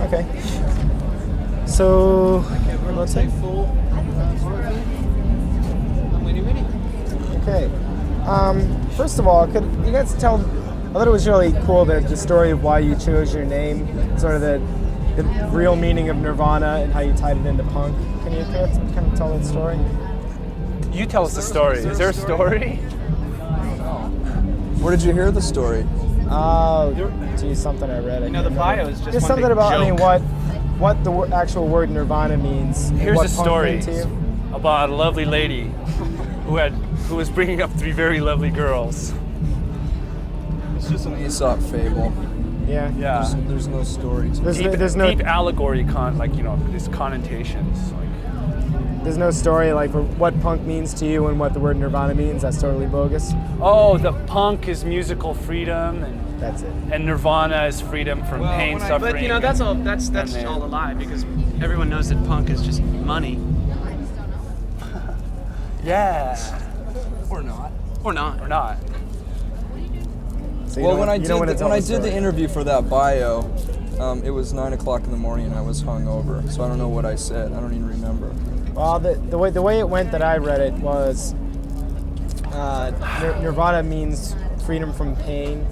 Okay. So, let's say full. I'm ready. Okay. First of all, could you guys tell? I thought it was really cool the story of why you chose your name, sort of the real meaning of Nirvana and how you tied it into punk. Can you kind of tell that story? You tell us the story. Is there a story? Where did you hear the story? Oh, geez, something I read. You know, the bio is just There's one something big about, joke. I mean, what the actual word Nirvana means. and Here's what a punk story meant to you. about a lovely lady who was bringing up 3 very lovely girls. It's just an Aesop fable. Yeah. Yeah. There's no story to it. There's no deep allegory, these connotations. there's no story like for what punk means to you and what the word Nirvana means. That's totally bogus. Oh, the punk is musical freedom, That's it. and Nirvana is freedom from pain, suffering. But you know, that's all a lie because everyone knows that punk is just money. Yeah. Or not. Or not. Or not. So you Well, don't- when I you don't wanna did tell when I the did the story. interview for that bio, it was 9:00 in the morning and I was hungover, so I don't know what I said. I don't even remember. Well, the way it went that I read it was Nirvana means freedom from pain,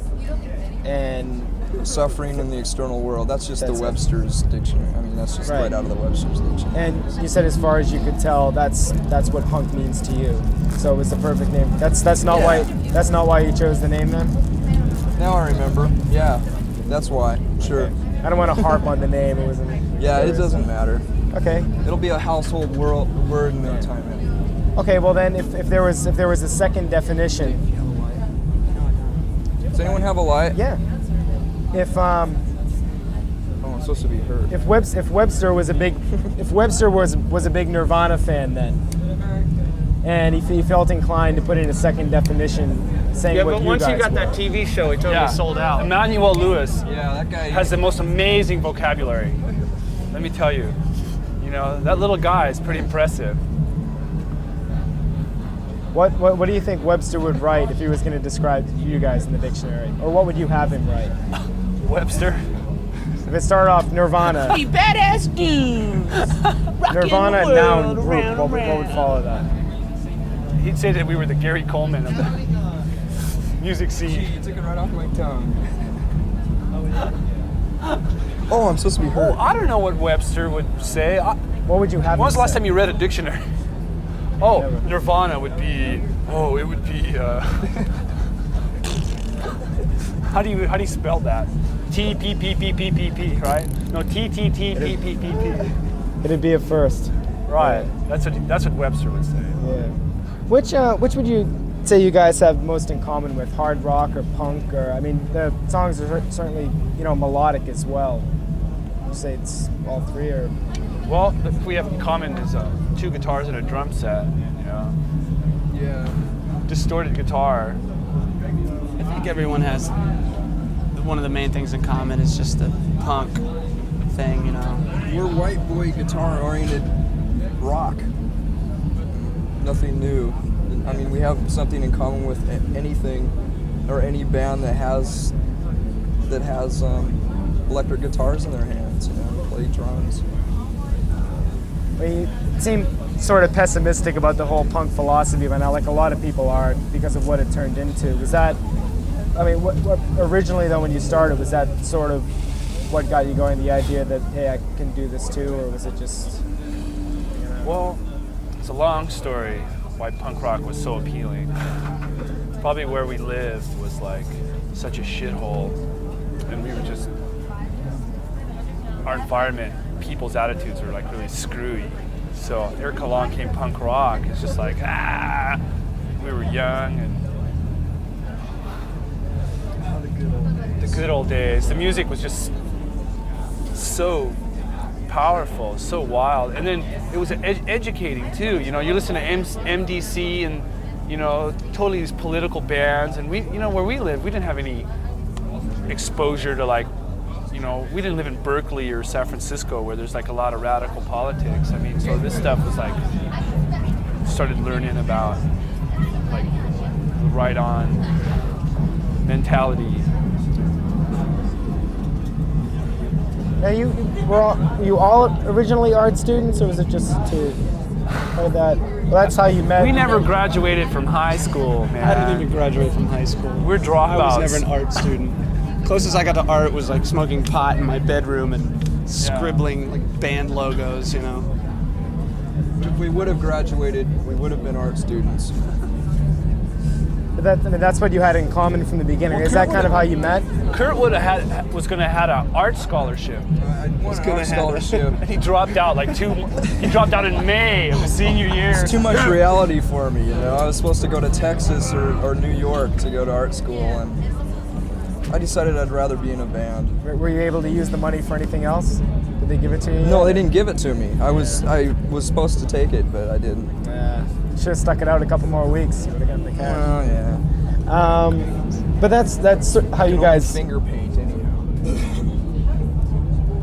and Suffering in the external world. That's just That's the it. Webster's dictionary. I mean, that's just Right. right out of the Webster's dictionary. and you said as far as you could tell, that's what punk means to you. So it was the perfect name. That's not Yeah. why you chose the name then. Now I remember. Yeah, that's why. Sure. I don't want to harp on the name. It wasn't. Yeah, it doesn't matter. Okay. It'll be a household word in no time. Okay. Well then, if there was a second definition, Does anyone have a light? yeah. If Oh, it's supposed to be heard. if Webster was a big was a big Nirvana fan then, and he felt inclined to put in a second definition saying Yeah, what but you once guys he got were. that TV show, he totally sold out. Emmanuel Lewis Yeah, that guy has the most amazing vocabulary. Let me tell you. You know, that little guy is pretty impressive. What do you think Webster would write if he was going to describe you guys in the dictionary, or what would you have him write? Webster. If it started off Nirvana, Hey, badass dudes. Nirvana the noun world group, around, what would around. follow that? He'd say that we were the Gary Coleman of the music scene. You took it right off my tongue. Oh, I'm supposed to be Oh, heard. I don't know what Webster would say. What would you have? When was him the last say? time you read a dictionary? Oh, Never. Nirvana would be. Oh, it would be. How do you spell that? T-P-P-P-P-P-P, right? No, T-T-T-P-P-P-P. It'd be a first. Right. That's what Webster would say. Yeah. Which would you say you guys have most in common with hard rock or punk, or I mean the songs are certainly melodic as well. Would you say it's all three, or Well, what we have in common is 2 guitars and a drum set. You know, Yeah. distorted guitar. I think everyone has one of the main things in common is just the punk thing, you know. We're white boy guitar oriented rock. Nothing new. I mean, we have something in common with anything or any band that has electric guitars in their hands, play drums. well, you seem sort of pessimistic about the whole punk philosophy by now, like a lot of people are, because of what it turned into. Was that? I mean, what originally though when you started, was that sort of what got you going? The idea that hey, I can do this too, or was it just? Well, it's a long story why punk rock was so appealing. Probably where we lived was like such a shithole, and we were just our environment, people's attitudes were like really screwy. So Eric along came punk rock. It's just like we were young and the good old days. The music was just so powerful, so wild, and then it was educating too. You know, you listen to MDC and totally these political bands, and we, where we lived, we didn't have any exposure to like, we didn't live in Berkeley or San Francisco where there's like a lot of radical politics. I mean, so this stuff was like started learning about like the right-on mentality. Now you all originally art students, or was it just to? Or that? Well, that's how you met. We never graduated from high school, man. I didn't even graduate from high school. We're dropouts. I was never an art student. Closest I got to art was like smoking pot in my bedroom and scribbling like band logos, you know. But if we would have graduated, we would have been art students. But that's what you had in common from the beginning. Is that kind of how you met? Kurt was going to had an art scholarship. I won an art scholarship. And he dropped out he dropped out in May of his senior year. It's too much reality for me, you know. I was supposed to go to Texas or New York to go to art school, and I decided I'd rather be in a band. Were you able to use the money for anything else? Did they give it to you? No, they didn't give it to me. I was supposed to take it, but I didn't. Yeah. Should have stuck it out a couple more weeks. You would have gotten the cash. Oh yeah. But that's how you guys. Finger paint anyhow.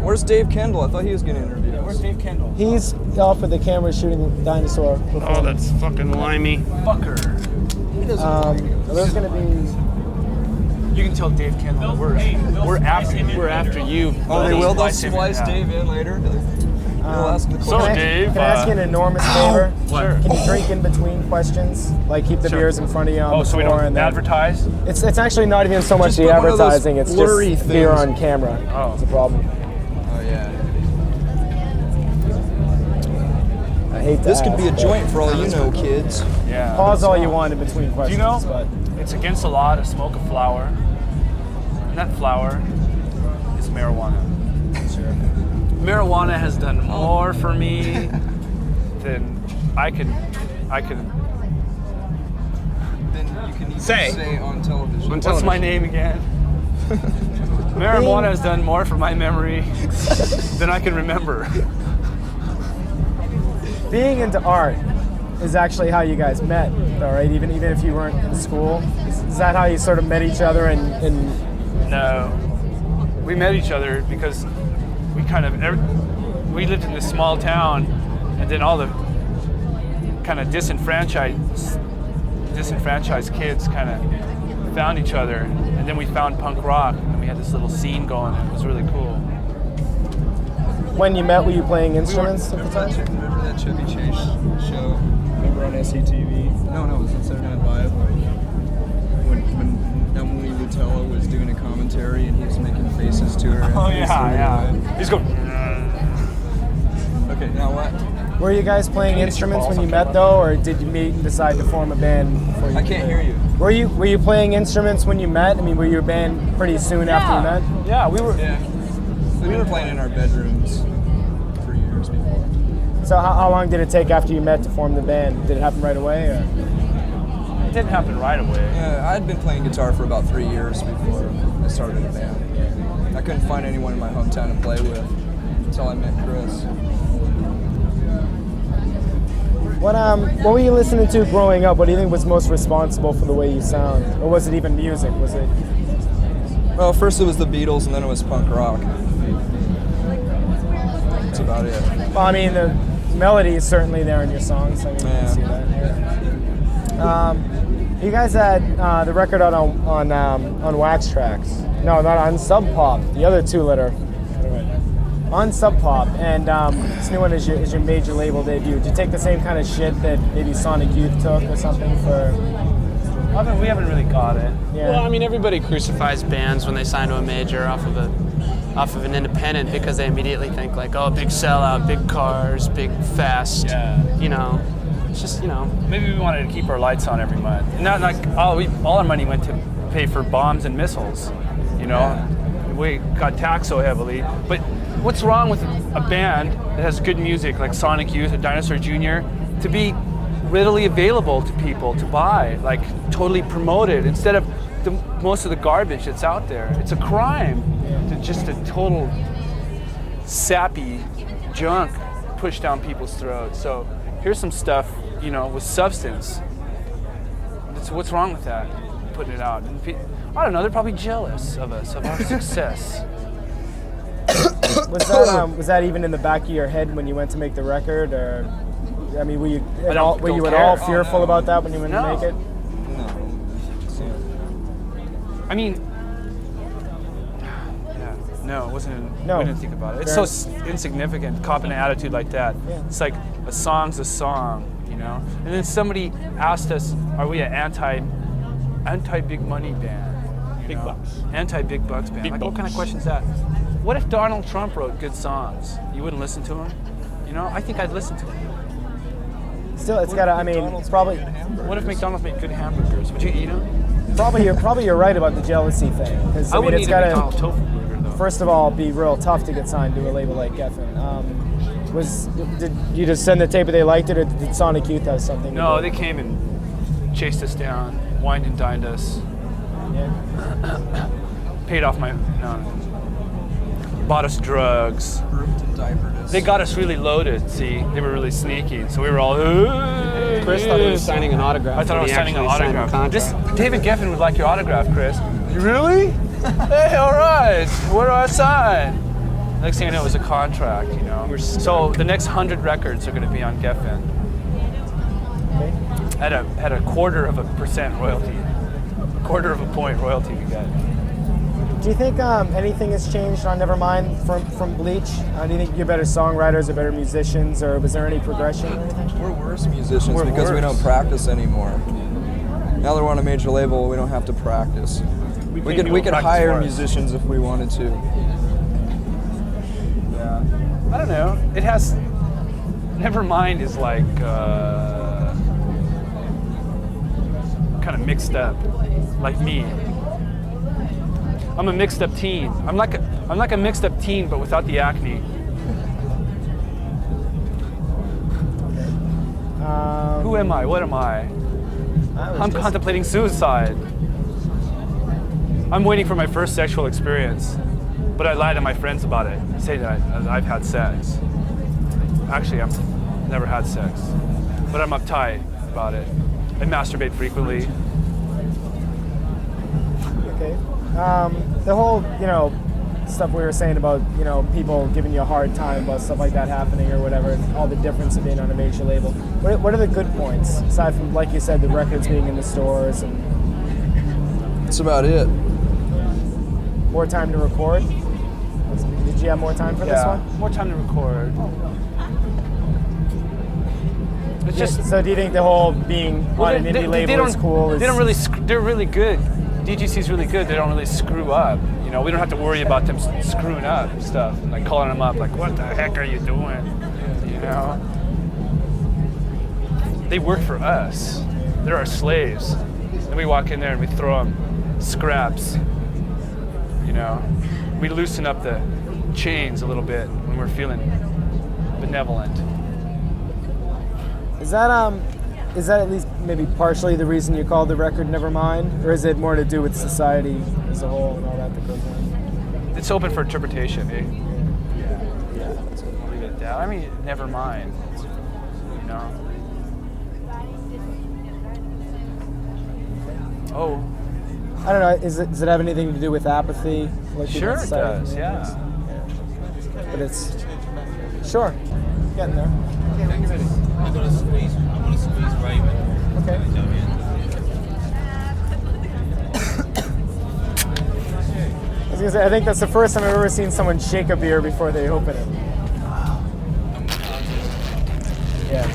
Where's Dave Kendall? I thought he was going to interview us. Where's Dave Kendall? He's off with the camera shooting dinosaur. Oh, that's fucking limey. Fucker. Are those going to be? You can tell Dave Kendall we're after you. We're after you. Oh, they will. They'll Splice him, splice yeah. Dave in later. They'll ask him the So, question. Dave, Can I ask you an enormous favor? Sure. Can you drink in between questions? Like keep the Sure. beers in front of you on the so we floor don't and then. advertise? It's actually not even so much Just the put one of those advertising. It's blurry just beer things. on camera. Oh. It's a problem. Oh yeah. I hate that. This could be a joint for all you know, kids. Yeah. Pause all you want in between questions. Do you know, But it's against the law to smoke a flower. And that flower is marijuana. Marijuana has done more for me than I could. Then you can even Say. on television. What's my name again? Marijuana has done more for my memory than I can remember. being into art is actually how you guys met, though, right? Even if you weren't in school, is that how you sort of met each other? And No, we met each other because we lived in this small town, and then all the kind of disenfranchised kids kind of found each other, and then we found punk rock, and we had this little scene going, and it was really cool. when you met, were you playing instruments at the time? Remember that Chevy Chase show? Remember on SCTV? No, it was on Saturday Night Live. When Emily Lutella was doing a commentary and he was making faces to her. Oh yeah. He's going. Okay, now what? Were you guys playing instruments when you met, though, or did you meet and decide to form a band before you? I can't hear you. Were you playing instruments when you met? I mean, were you a band pretty soon after you met? Yeah, we were. Yeah. We were playing in our bedrooms for years before. So how long did it take after you met to form the band? Did it happen right away, or? It didn't happen right away. Yeah, I'd been playing guitar for about 3 years before I started a band. I couldn't find anyone in my hometown to play with until I met Chris. What were you listening to growing up? What do you think was most responsible for the way you sound? Or was it even music? Was it? Well, first it was the Beatles and then it was punk rock. That's about it. Well, I mean, the melody is certainly there in your songs. I mean, you can see that. Yeah. You guys had the record out on Wax Tracks. No, not on Sub Pop. The other two letter. On Sub Pop, and this new one is your major label debut. Did you take the same kind of shit that maybe Sonic Youth took or something for? We haven't really got it. Yeah. Well, I mean, everybody crucifies bands when they sign to a major off of an independent because they immediately think like, oh, big sellout, big cars, big fest. Yeah. You know, it's just, you know. Maybe we wanted to keep our lights on every month. And not like all our money went to pay for bombs and missiles. You know, we got taxed so heavily. But what's wrong with a band that has good music like Sonic Youth or Dinosaur Jr. to be readily available to people to buy, like totally promoted instead of most of the garbage that's out there? It's a crime to just a total sappy junk push down people's throats. So here's some stuff, you know, with substance. So what's wrong with that? Putting it out. And I don't know, they're probably jealous of us, of our success. Was that even in the back of your head when you went to make the record, or I mean, were you at all care. fearful about that when you went to make it? No. I mean, yeah, No, it wasn't. No. We didn't think about it. It's so insignificant. Cop an attitude like that. Yeah. It's like a song's a song, you know. And then somebody asked us, "Are we an anti big money band? Big bucks. Anti big bucks band?" Big Like, what kind of bucks. question is that? What if Donald Trump wrote good songs? You wouldn't listen to him? You know, I think I'd listen to him. Still, it's got to. I mean, McDonald's probably. made good hamburgers. What if McDonald's made good hamburgers? Would you eat them? Probably you're right about the jealousy thing. Because I mean, wouldn't it's eat a got McDonald's to tofu burger though. first of all be real tough to get signed to a label like Geffen. Did you just send the tape and they liked it, or did Sonic Youth have something? No, to they do? came and chased us down, wined and dined us, Yeah. paid off bought us drugs. Grouped and diapered us. They got us really loaded, see? They were really sneaky, so we were all, Chris thought he was signing an autograph. I thought I when was he signing an actually signed a autograph. contract. David Geffen would like your autograph, Chris. You really? Hey, all right. Where do I sign? Next thing I know, it was a contract, you know. So the next 100 records are going to be on Geffen. Okay. At a 1/4% royalty. A 1/4 point royalty we get. Do you think anything has changed on Nevermind from Bleach? Do you think you're better songwriters or better musicians, or was there any progression or anything? We're worse musicians We're because we worse. don't practice anymore. Now that we're on a major label, we don't have to practice. We pay could people to practice hire for us. musicians if we wanted to. Yeah. I don't know. It has. Nevermind is like kind of mixed up, like me. I'm a mixed up teen. I'm like a mixed up teen, but without the acne. Who am I? What am I? I'm contemplating suicide. I'm waiting for my first sexual experience, but I lie to my friends about it. Say that I've had sex. Actually, I've never had sex, but I'm uptight about it. I masturbate frequently. Okay. The whole, stuff we were saying about, people giving you a hard time about stuff like that happening or whatever, and all the difference of being on a major label. What are the good points, aside from, like you said, the records being in the stores and That's about it. more time to record? Did you have more time for this one? More time to record. It's just So do you think the whole being on an indie label is cool? They don't really. They're really good. DGC's really good. They don't really screw up. We don't have to worry about them screwing up stuff, like calling them up, like, "What the heck are you doing?" They work for us. They're our slaves. Then we walk in there and we throw them scraps. We loosen up the chains a little bit when we're feeling benevolent. Is that at least maybe partially the reason you called the record Nevermind? Or is it more to do with society as a whole and all that goes on? It's open for interpretation, eh? Yeah, that's it. Leave it at that. I mean, never mind. Oh, I don't know, does it have anything to do with apathy? Like sure it society? does, yeah. But it's, sure, getting there. I'm gonna squeeze Raven. Okay. I was gonna say, I think that's the first time I've ever seen someone shake a beer before they open it. Yeah.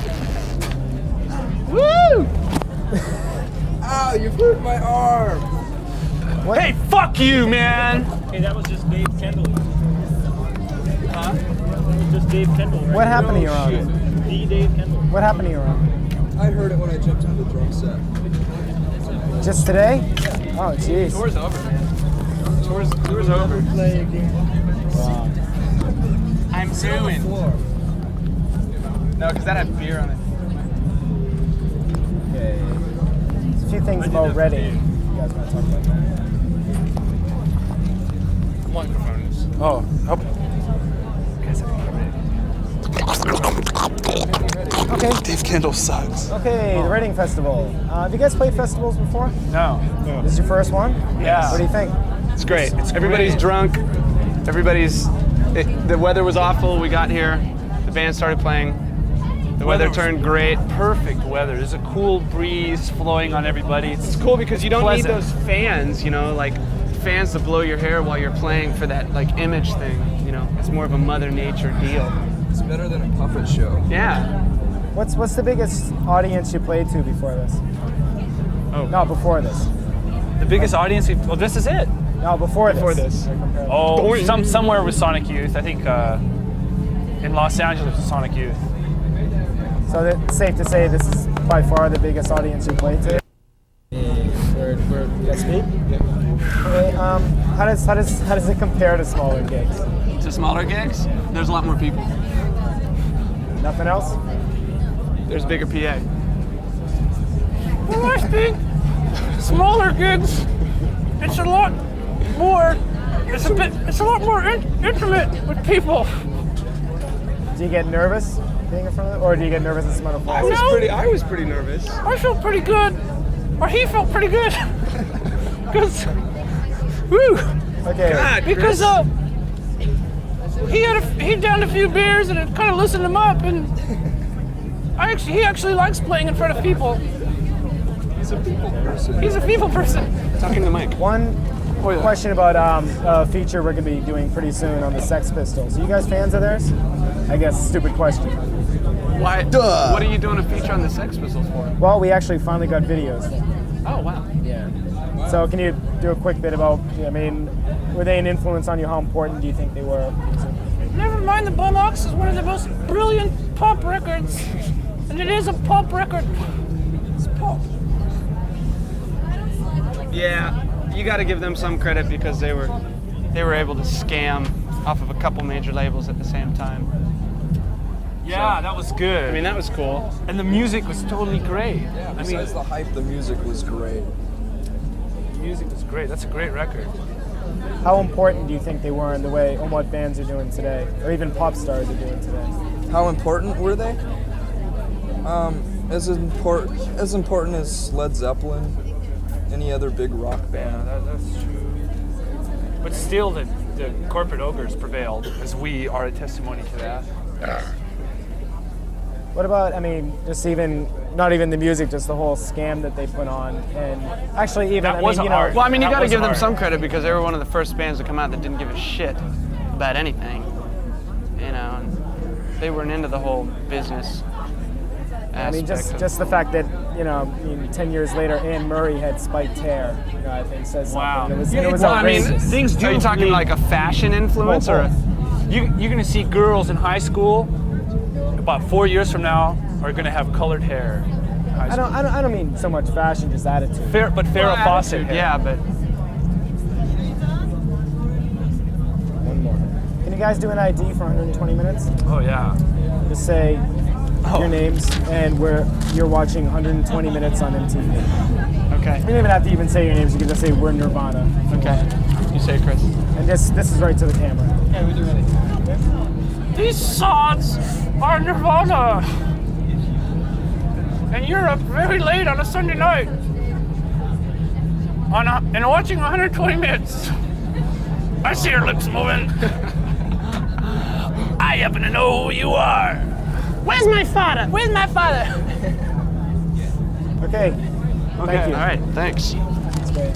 Woo! Ow, you hurt my arm! What? Hey, fuck you, man! Hey, that was just Dave Kendall. Huh? That was just Dave Kendall. Right? What happened to your arm? The Dave Kendall. What happened to your arm? I heard it when I jumped into the drum set. Just today? Oh, jeez. Tour's over, man. Tour's over. Play again. Wow. I'm suing. No, because that had beer on it. Okay. There's a few things about Reading. You guys want to talk about that? Microphones. Oh, nope. Okay. Dave Kendall sucks. Okay, the Reading Festival. Have you guys played festivals before? No. This is your first one? Yeah. What do you think? It's great. Everybody's drunk. The weather was awful. We got here. The band started playing. The weather turned great. Perfect weather. There's a cool breeze flowing on everybody. It's cool because you don't Pleasant. need those fans, like fans to blow your hair while you're playing for that like image thing. You know, it's more of a Mother Nature deal. It's better than a puppet show. Yeah. What's the biggest audience you played to before this? Oh. No, before this. The biggest audience. Well, this is it. No, before Before this. this. Oh, somewhere with Sonic Youth. I think in Los Angeles with Sonic Youth. So it's safe to say this is by far the biggest audience you played to. That's me. Okay, how does it compare to smaller gigs? To smaller gigs, there's a lot more people. Nothing else? There's bigger PA. Well, I think smaller gigs, it's a lot more, it's a lot more intimate with people. Do you get nervous being in front of it, or do you get nervous in front of I fans? was was pretty nervous. I felt pretty good, or he felt pretty good, because, woo, Okay. because he downed a few beers and it kind of loosened him up, and he actually likes playing in front of people. He's a people person. He's a people person. Talking to the mic. One question about a feature we're going to be doing pretty soon on the Sex Pistols. Are you guys fans of theirs? I guess stupid question. Why? Duh. What are you doing a feature on the Sex Pistols for? Well, we actually finally got videos. Oh wow. Yeah. So can you do a quick bit about, I mean, were they an influence on you? How important do you think they were? Never mind, the Bullocks is one of the most brilliant pop records. And it is a pop record. It's pop. Yeah, you got to give them some credit because they were able to scam off of a couple major labels at the same time. Yeah, that was good. I mean, that was cool. and the music was totally great. Yeah, I mean, besides the hype, the music was great. the music was great. That's a great record. How important do you think they were in the way, on what bands are doing today, or even pop stars are doing today? How important were they? As important as Led Zeppelin, any other big rock band. Yeah, that's true. But still, the corporate ogres prevailed, as we are a testimony to that. What about, I mean, just even, not even the music, just the whole scam that they put on, and actually even, That I wasn't mean, you know, art. Well, I mean, you That got to was give them hard. some credit because they were one of the first bands to come out that didn't give a shit about anything. You know, and they weren't into the whole business I mean, aspect. just the fact that, you know, I mean, 10 years later, Anne Murray had spiked hair, you know, I think says something. Wow. It was Well, I mean, outrageous. things do. Are you talking bleed. like a fashion influence or? You're going to see girls in high school about 4 years from now are going to have colored hair. in high school. I don't mean so much fashion, just attitude. But Farrah Fawcett hair. Yeah, but One more. Can you guys do an ID for 120 minutes? Oh yeah. Just say your names and you're watching 120 minutes on MTV. okay, You don't even have to even say your names. You can just say we're Nirvana. okay. You say, Chris. And this is right to the camera. Yeah, we do ready. These sods are Nirvana. And you're up very late on a Sunday night. And watching 120 minutes. I see your lips moving. I happen to know who you are. Where's my father? Where's my father? Okay. Thank you. All right. Thanks. That's great.